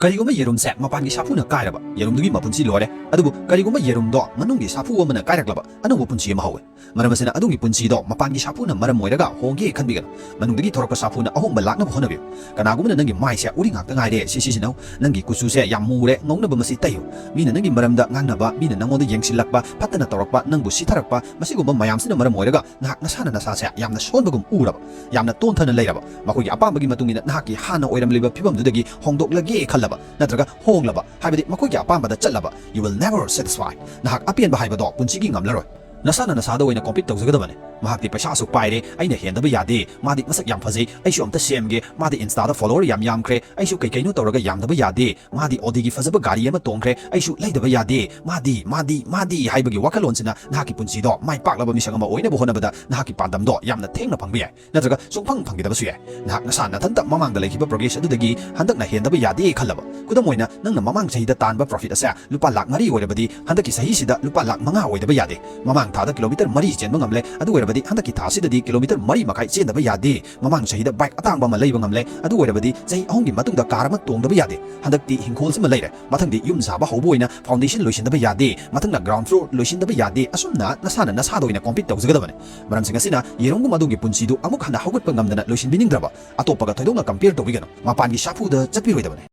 ꯀꯔꯤꯒꯨꯝꯕ ꯌꯦꯔꯨꯝꯁꯦ ꯃꯄꯥꯟꯒꯤ ꯁꯥꯐꯨꯅ ꯀꯥꯏꯔꯕ ꯌꯦꯔꯨꯝꯗꯨꯒꯤ ꯃꯄꯨꯟꯁꯤ ꯂꯣꯏꯔꯦ ꯑꯗꯨꯕꯨ ꯀꯔꯤꯒꯨꯝꯕ ꯌꯦꯔꯨꯝꯗꯣ ꯃꯅꯨꯡꯒꯤ ꯁꯥꯐꯨ ꯑꯃꯅ ꯀꯥꯏꯔꯛꯂꯕ ꯑꯅꯧꯕ ꯄꯨꯟꯁꯤ ꯑꯃ ꯍꯧꯋꯦ ꯃꯔꯝ ꯑꯁꯤꯅ ꯑꯗꯨꯒꯤ ꯄꯨꯟꯁꯤꯗꯣ ꯃꯄꯥꯟꯒꯤ ꯁꯥꯐꯨꯅ ꯃꯔꯝ ꯑꯣꯏꯔꯒ ꯍꯣꯡꯒꯦ ꯈꯟꯕꯤꯒꯅꯨ ꯃꯅꯨꯡꯗꯒꯤ ꯊꯣꯔꯛꯄ ꯁꯥꯐꯨꯅ ꯑꯍꯣꯡꯕ ꯂꯥꯛꯅꯕ ꯍꯣꯠꯅꯕꯤꯌꯨ ꯀꯅꯥꯒꯨꯝꯕꯅ ꯅꯪꯒꯤ ꯃꯥꯏꯁꯦ ꯎꯔꯤ ꯉꯥꯛꯇ ꯉꯥꯏꯔꯦ ꯁꯤꯖꯤꯟꯅꯧ ꯅꯪꯒꯤ ꯀꯨꯆꯨꯁꯦ ꯌꯥꯝ ꯃꯨꯔꯦ ꯉꯧꯅꯕ ꯃꯁꯤ ꯇꯩꯌꯨ ꯃꯤꯅ ꯅꯪꯒꯤ ꯃꯔꯝꯗ ꯉꯥꯡꯅꯕ ꯃꯤꯅ ꯅꯪꯉꯣꯟꯗ ꯌꯦꯡꯁꯤꯜꯂꯛꯄ ꯐꯠꯇꯅ ꯇꯧꯔꯛꯄ ꯅꯪꯕꯨ ꯁꯤꯊꯔꯛꯄ ꯃꯁꯤꯒꯨꯝꯕ ꯃꯌꯥꯝꯁꯤꯅ ꯃꯔꯝ ꯑꯣꯏꯔꯒ ꯅꯍꯥꯛ ꯅꯁꯥꯅ ꯅꯁꯥꯁꯦ ꯌꯥꯝꯅ ꯁꯣꯟꯕꯒꯨꯝ ꯎꯔꯕ ꯌꯥꯝꯅ ꯇꯣꯟꯊꯅ ꯂꯩꯔꯕ ꯃꯈꯣꯏꯒꯤ ꯑꯄꯥꯝꯕꯒꯤ ꯃꯇꯨꯡ ꯏꯟꯅ ꯅꯍꯥꯛꯀꯤ ꯍꯥꯟꯅ ꯑꯣꯏꯔꯝꯂꯤꯕ ꯐꯤꯕꯝꯗꯨꯗꯒꯤ ꯍꯣꯡꯗꯣꯛꯂꯒꯦ ꯈꯜꯂꯕ ꯅꯠꯇ꯭ꯔꯒ ꯍꯣꯡꯂꯕ ꯍꯥꯏꯕꯗꯤ ꯃꯈꯣꯏꯒꯤ ꯑꯄꯥꯝꯕꯗ ꯆꯠꯂꯕ you will never satisfy ꯅꯍꯥꯛ ꯑꯄꯦꯟꯕ ꯍꯥꯏꯕꯗꯣ ꯄꯨꯟꯁꯤꯒꯤ ꯉꯝꯂꯔꯣꯏ ꯅꯁꯥꯅ ꯅꯁꯥꯗ ꯑꯣꯏꯅ ꯀꯣꯝꯄꯤꯠ ꯇꯧꯖꯒꯗꯕꯅꯤ ꯃꯍꯥꯛꯇꯤ ꯄꯩꯁꯥ ꯑꯁꯨꯛ ꯄꯥꯏꯔꯦ ꯑꯩꯅ ꯍꯦꯟꯗꯕ ꯌꯥꯗꯦ ꯃꯥꯗꯤ ꯃꯁꯛ ꯌꯥꯝ ꯐꯖꯩ ꯑꯩꯁꯨ ꯑꯝꯇ ꯁꯦꯝꯒꯦ ꯃꯥꯗꯤ ꯏꯟꯁꯇꯥꯗ ꯐꯣꯂꯣꯋꯔ ꯌꯥꯝ ꯌꯥꯝꯈ꯭ꯔꯦ ꯑꯩꯁꯨ ꯀꯩꯀꯩꯅꯣ ꯇꯧꯔꯒ ꯌꯥꯝꯗꯕ ꯌꯥꯗꯦ ꯃꯥꯗꯤ ꯑꯣꯗꯤꯒꯤ ꯐꯖꯕ ꯒꯥꯔꯤ ꯑꯃ ꯇꯣꯡꯈ꯭ꯔꯦ ꯑꯩꯁꯨ ꯂꯩꯗꯕ ꯌꯥꯗꯦ ꯃꯥꯗꯤ ꯍꯥꯏꯕꯒꯤ ꯋꯥꯈꯜꯂꯣꯟꯁꯤꯅ ꯅꯍꯥꯛꯀꯤ ꯄꯨꯟꯁꯤꯗꯣ ꯃꯥꯏ ꯄꯥꯛꯂꯕ ꯃꯤꯁꯛ ꯑꯃ ꯑꯣꯏꯅꯕ ꯍꯣꯠꯅꯕꯗ ꯅꯍꯥꯛꯀꯤ ꯄꯥꯟꯗꯝꯗꯣ ꯌꯥꯝꯅ ꯊꯦꯡꯅ ꯐꯪꯕ ꯌꯥꯏ ꯅꯠꯇ꯭ꯔꯒ ꯁꯨꯡꯐꯪ ꯐꯪꯈꯤꯗꯕꯁꯨ ꯌꯥꯏ ꯅꯍꯥꯛ ꯅꯁꯥ ꯅꯊꯟꯇ ꯃꯃꯥꯡꯗ ꯂꯩꯈꯤꯕ ꯄ꯭ꯔꯣꯒ꯭ꯔꯦꯁ ꯑꯗꯨꯗꯒꯤ ꯍꯟꯗꯛꯅ ꯍꯦꯟꯗꯕ ꯌꯥꯗꯦ ꯈꯜꯂꯕ ꯈꯨꯗꯝ ꯑꯣꯏꯅ ꯅꯪꯅ ꯃꯃꯥꯡ ꯆꯍꯤꯗ ꯇꯥꯟꯕ ꯄ꯭ꯔꯣꯐꯤꯠ ꯑꯁꯦ ꯂꯨꯄꯥ ꯂꯥꯛ 4 ꯑꯣꯏꯔꯕꯗꯤ ꯍꯟꯗꯛꯀꯤ ꯆꯍꯤꯁꯤꯗ ꯂꯨꯄꯥ ꯂꯥꯛ 5 ꯑꯣꯏꯗꯕ ꯌꯥꯗꯦ ꯃꯃꯥꯡ ꯊꯥꯗ ꯀꯤꯂꯣꯃꯤꯇꯔ 4 ꯆꯦꯟꯕ ꯉꯝꯂꯦ ꯑꯗꯨ ꯑꯣꯏꯔꯕꯗꯤ ꯍꯟꯗꯛꯀꯤ ꯊꯥꯁꯤꯗꯗꯤ ꯀꯤꯂꯣꯃꯤꯇꯔ 4.5 ꯆꯦꯟꯗꯕ ꯌꯥꯗꯦ ꯃꯃꯥꯡ ꯆꯍꯤꯗ ꯕꯥꯏꯛ ꯑꯇꯥꯡꯕ ꯑꯃ ꯂꯩꯕ ꯉꯝꯂꯦ ꯑꯗꯨ ꯑꯣꯏꯔꯕꯗꯤ ꯆꯍꯤ 3ꯒꯤ ꯃꯇꯨꯡꯗ ꯀꯥꯔ ꯑꯃ ꯇꯣꯡꯗꯕ ꯌꯥꯗꯦ ꯍꯟꯗꯛꯇꯤ ꯍꯤꯡꯈꯣꯜꯁꯤꯃ ꯂꯩꯔꯦ ꯃꯊꯪꯗꯤ ꯌꯨꯝ ꯁꯥꯕ ꯍꯧꯕ ꯑꯣꯏꯅ ꯐꯥꯎꯟꯗꯦꯁꯟ ꯂꯣꯏꯁꯤꯟꯗꯕ ꯌꯥꯗꯦ ꯃꯊꯪꯅ ꯒ꯭ꯔꯥꯎꯟ ꯐ꯭ꯂꯣꯔ ꯂꯣꯏꯁꯤꯟꯗꯕ ꯌꯥꯗꯦ ꯑꯁꯨꯝꯅ ꯅꯁꯥꯅ ꯅꯁꯥꯗ ꯑꯣꯏꯅ ꯀꯣꯝꯄꯤꯠ ꯇꯧꯖꯒꯗꯕꯅꯤ ꯃꯔꯝꯁꯤꯡ ꯑꯁꯤꯅ ꯌꯦꯔꯨꯝꯒꯨꯝꯕ ꯑꯗꯨꯒꯤ ꯄꯨꯟꯁꯤꯗꯨ ꯑꯃꯨꯛ ꯍꯟꯅ ꯍꯧꯒꯠꯄ ꯉꯝꯗꯅ ꯂꯣꯏꯁꯤꯟꯕꯤꯅꯤꯡꯗ꯭ꯔꯕ ꯑꯇꯣꯞꯄꯒ ꯊꯣꯏꯗꯣꯛꯅ ꯀꯝꯄꯤꯌꯔ ꯇꯧꯕꯤꯒꯅꯨ ꯃꯄꯥꯟꯒꯤ ꯁꯥꯐꯨꯗ ꯆꯠꯄꯤꯔꯣꯏꯗꯕꯅꯤ